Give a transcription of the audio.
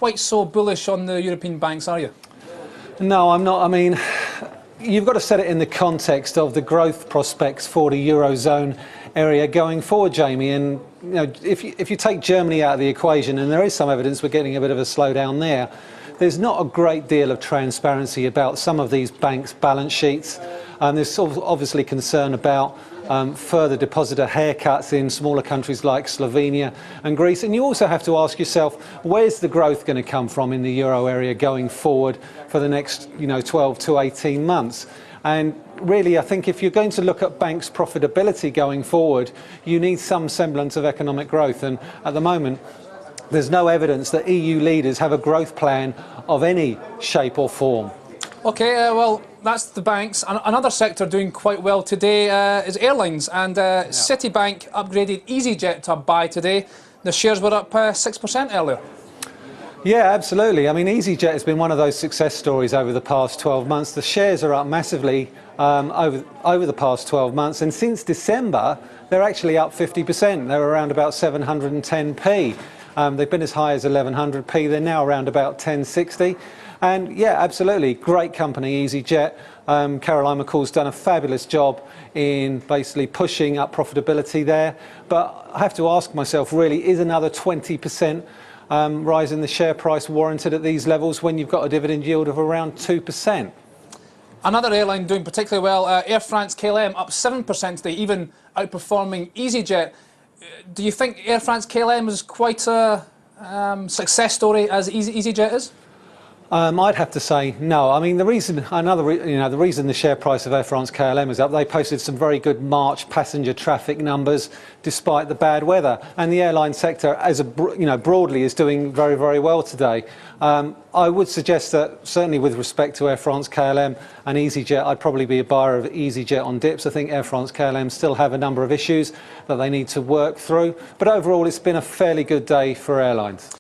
quite so bullish on the European banks, are you? No, I'm not. I mean, you've got to set it in the context of the growth prospects for the Eurozone area going forward, Jamie. And if you take Germany out of the equation, and there is some evidence we're getting a bit of a slowdown there, there's not a great deal of transparency about some of these banks' balance sheets. There's obviously concern about further depositor haircuts in smaller countries like Slovenia and Greece. And you also have to ask yourself, where's the growth going to come from in the euro area going forward for the next 12 to 18 months? And really, I think if you're going to look at banks' profitability going forward, you need some semblance of economic growth. And at the moment, there's no evidence that EU leaders have a growth plan of any shape or form. OK, well, that's the banks. Another sector doing quite well today is airlines. And Citibank upgraded EasyJet to a buy today. The shares were up 6% earlier. Yeah, absolutely. I mean, EasyJet has been one of those success stories over the past 12 months. The shares are up massively over the past 12 months. And since December, they're actually up 50%. They're around about 710p. They've been as high as 1100p. They're now around about 1060. And yeah, absolutely, great company, EasyJet. Caroline McCall's done a fabulous job in basically pushing up profitability there. But I have to ask myself, really, is another 20% rise in the share price warranted at these levels when you've got a dividend yield of around 2%? Another airline doing particularly well, Air France-KLM, up 7% today, even outperforming EasyJet. Do you think Air France-KLM is quite a success story as EasyJet is? I'd have to say no. I mean, the reason the share price of Air France-KLM is up, they posted some very good March passenger traffic numbers despite the bad weather, and the airline sector, broadly, is doing very, very well today. I would suggest that certainly with respect to Air France-KLM and EasyJet, I'd probably be a buyer of EasyJet on dips. I think Air France-KLM still have a number of issues that they need to work through, but overall, it's been a fairly good day for airlines.